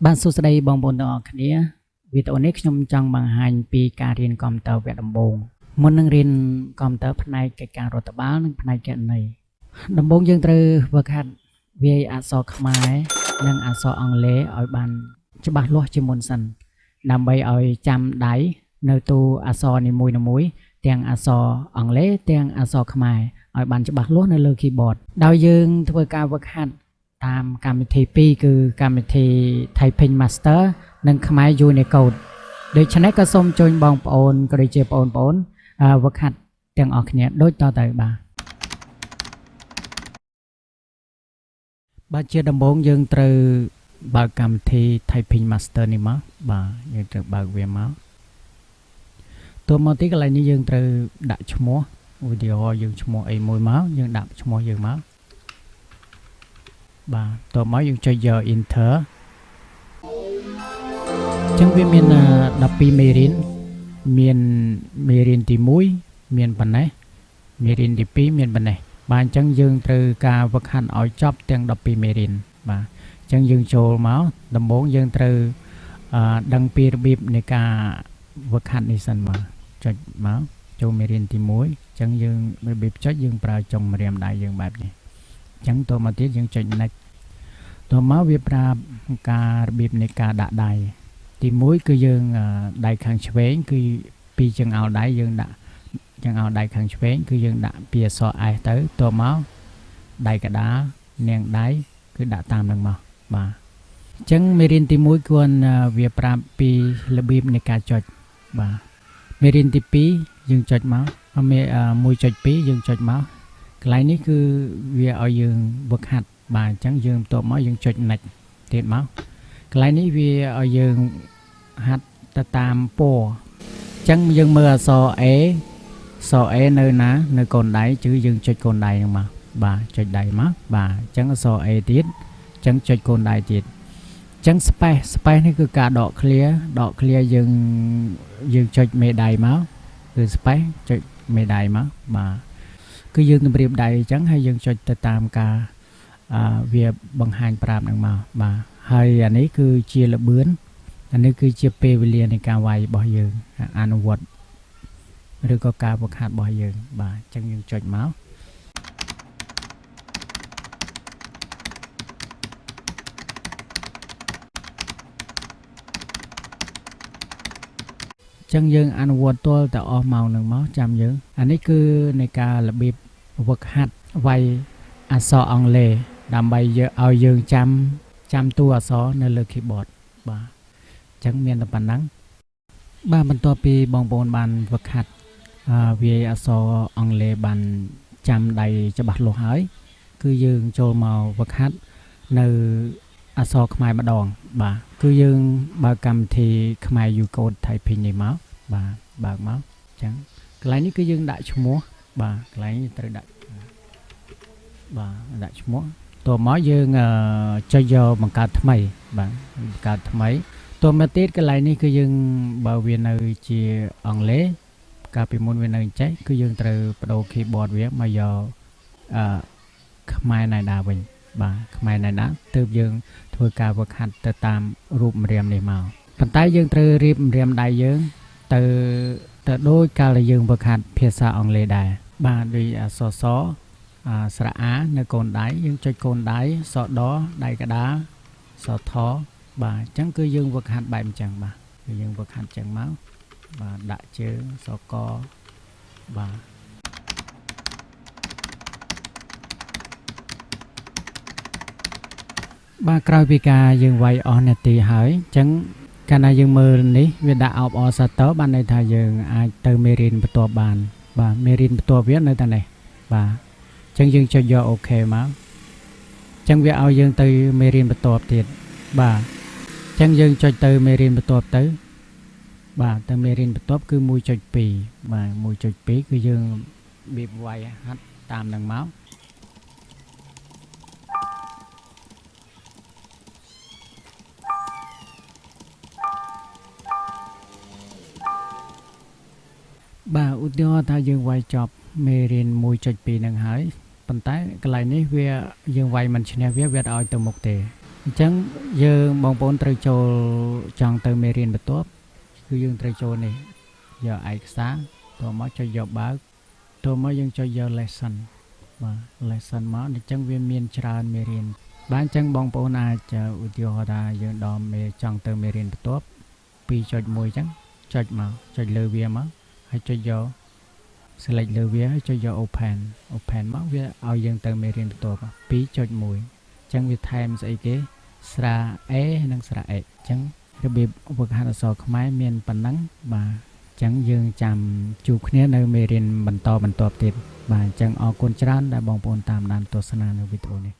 បានសួស្តីបងប្អូនទាំងអស់គ្នាវីដេអូនេះខ្ញុំចង់បង្ហាញពីការរៀនកុំព្យូទ័រវគ្គដំបូងមុននឹងរៀនកុំព្យូទ័រផ្នែកកិច្ចការរដ្ឋបាលនិងផ្នែកគណនេយ្យដំបូងយើងត្រូវហ្វឹកហាត់វាយអក្សរខ្មែរនិងអក្សរអង់គ្លេសឲ្យបានច្បាស់លាស់ជាមុនសិនដើម្បីឲ្យចាំដៃនៅតួអក្សរនីមួយៗទាំងអក្សរអង់គ្លេសទាំងអក្សរខ្មែរឲ្យបានច្បាស់លាស់នៅលើ keyboard ដោយយើងធ្វើការហ្វឹកហាត់តាមកម្មវិធី2គឺកម្មវិធី Typing Master និងខ្មែរ Unicode ដូច្នេះក៏សូមជួយបងប្អូនក៏ដូចជាបងប្អូនហ្វឹកហាត់ទាំងអស់គ្នាដូចតទៅបាទជាដំបូងយើងត្រូវបើកកម្មវិធី Typing Master នេះមកបាទយើងត្រូវបើកវាមកតួមកទីកន្លែងនេះយើងត្រូវដាក់ឈ្មោះឧទាហរណ៍យើងឈ្មោះអីមួយមកយើងដាក់ឈ្មោះយើងមកបាទតមកយើងចុចយក Enter អញ្ចឹងវាមាន12មេរៀនមានមេរៀនទី1មានប៉ុណ្ណេះមេរៀនទី2មានប៉ុណ្ណេះបាទអញ្ចឹងយើងត្រូវការហ្វឹកហាត់ឲ្យចប់ទាំង12មេរៀនបាទអញ្ចឹងយើងចូលមកដំបូងយើងត្រូវដឹងពីរបៀបនៃការហ្វឹកហាត់នេះសិនមកចុចមកចូលមេរៀនទី1អញ្ចឹងយើងរបៀបចុចយើងប្រើចុងម្រាមដៃយើងបែបនេះអញ្ចឹងតមកទៀតយើងចុច next តមកវាប្រាប់ការរបៀបនៃការដាក់ដៃទី1គឺយើងដៃខាងឆ្វេងគឺពីចង្អោរដៃយើងដាក់ចង្អោរដៃខាងឆ្វេងគឺយើងដាក់ពីអក្សរ S ទៅតមកដៃកដាលនាងដៃគឺដាក់តាមនឹងមកបាទអញ្ចឹងមេរៀនទី1គួរវាប្រាប់ពីរបៀបនៃការចុចបាទមេរៀនទី2យើងចុចមក1.2យើងចុចមកកន្លែងនេះគឺវាឲ្យយើងហ្វឹកហាត់បាទអញ្ចឹងយើងបន្ទាប់មកយើងចុច next ទៀតមកកន្លែងនេះវាឲ្យយើងហាត់ទៅតាមពណ៌អញ្ចឹងយើងមើលអក្សរ A អក្សរ A នៅណានៅកូនដៃគឺយើងចុចកូនដៃហ្នឹងមកបាទចុចដៃមកបាទអញ្ចឹងអក្សរ A ទៀតអញ្ចឹងចុចកូនដៃទៀតអញ្ចឹង space នេះគឺការដក clear យើងចុចមេដៃមកគឺ space ចុចមេដៃមកបាទគឺយើងតម្រៀបដៃអញ្ចឹងហើយយើងចុចទៅតាមការវាបង្ហាញប្រាប់នឹងមកបាទហើយអានេះគឺជាល្បឿនអានេះគឺជាពេលវេលានៃការវាយរបស់យើងអនុវត្តឬក៏ការហ្វឹកហាត់របស់យើងបាទអញ្ចឹងយើងចុចមកអញ្ចឹងយើងអនុវត្តទាល់តែអស់ម៉ោងនឹងមកចាំយើងអានេះគឺនៃការរបៀបហ្វឹកហាត់វាយអក្សរអង់គ្លេសដើម្បីឲ្យយើងចាំតួអក្សរនៅលើ keyboard បាទអញ្ចឹងមានតែប៉ុណ្ណឹងបាទបន្ទាប់ពីបងប្អូនបានហ្វឹកហាត់វាយអក្សរអង់គ្លេសបានចាំដៃច្បាស់លាស់ហើយគឺយើងចូលមកហ្វឹកហាត់នៅអក្សរខ្មែរម្ដងបាទគឺយើងបើកកម្មវិធីខ្មែរ Unicode Typing នេះមកបាទបើកមកអញ្ចឹងកន្លែងនេះគឺយើងដាក់ឈ្មោះបាទកន្លែងនេះត្រូវដាក់ឈ្មោះតមកយើងចុចយកបង្កើតថ្មីបាទបង្កើតថ្មីតមកទៀតកន្លែងនេះគឺយើងបើវានៅជាអង់គ្លេសកាលពីមុនវានៅចេះគឺយើងត្រូវបដូរ keyboard វាមកយកខ្មែរណៃដាវិញបាទខ្មែរណៃដាទើបយើងធ្វើការហ្វឹកហាត់ទៅតាមរូបម្រាមនេះមកប៉ុន្តែយើងត្រូវរៀបម្រាមដៃយើងទៅដូចកាលដែលយើងហ្វឹកហាត់ភាសាអង់គ្លេសដែរបាទដូចអក្សរសស្រៈអានៅកូនដៃយើងចុចកូនដៃសដដៃកដាលសថបាទអញ្ចឹងគឺយើងហ្វឹកហាត់បែបអញ្ចឹងបាទគឺយើងហ្វឹកហាត់អញ្ចឹងមកបាទដាក់ជើងសកបាទបាទក្រោយពីការយើងវាយអស់នាទីហើយអញ្ចឹងកាលណាយើងមើលនេះវាដាក់ out of shutter បានន័យថាយើងអាចទៅមេរៀនបន្ទាប់បានបាទមេរៀនបន្ទាប់វានៅតែនេះបាទអញ្ចឹងយើងចុចយក OK មកអញ្ចឹងវាឲ្យយើងទៅមេរៀនបន្ទាប់ទៀតបាទអញ្ចឹងយើងចុចទៅមេរៀនបន្ទាប់ទៅបាទទៅមេរៀនបន្ទាប់គឺ 1.2 បាទ 1.2 គឺយើងបៀបវាយហាត់តាមនឹងមកបាទឧទាហរណ៍ថាយើងវាយចប់មេរៀន 1.2 នឹងហើយប៉ុន្តែកន្លែងនេះវាយើងវាយមិនឈ្នះវាអត់ឲ្យទៅមុខទេ អញ្ចឹងយើងបងប្អូនត្រូវចូលចង់ទៅមេរៀនបន្ទាប់គឺយើងត្រូវចូលនេះយកឯកសារតមកចុចយកបើកតមកយើងចុចយក lesson បាទ lesson មកអញ្ចឹងវាមានច្រើនមេរៀនបាទអញ្ចឹងបងប្អូនអាចឧទាហរណ៍ថាយើងដល់ចង់ទៅមេរៀនបន្ទាប់ 2.1 អញ្ចឹងចុចមកចុចលើវាមកហើយចុចយក select លើវាហើយចុចយក open មកវាឲ្យយើងទៅមេរៀនបន្ទាប់ 2.1 អញ្ចឹងវាថែមស្អីគេស្រា A និងស្រា X អញ្ចឹងរបៀបវឹកហាត់អក្សរខ្មែរមានប៉ុណ្ណឹងបាទអញ្ចឹងយើងចាំជួបគ្នានៅមេរៀនបន្តបន្ទាប់ទៀតបាទអញ្ចឹងអរគុណច្រើនដែលបងប្អូនតាមដានទស្សនានៅវីដេអូនេះ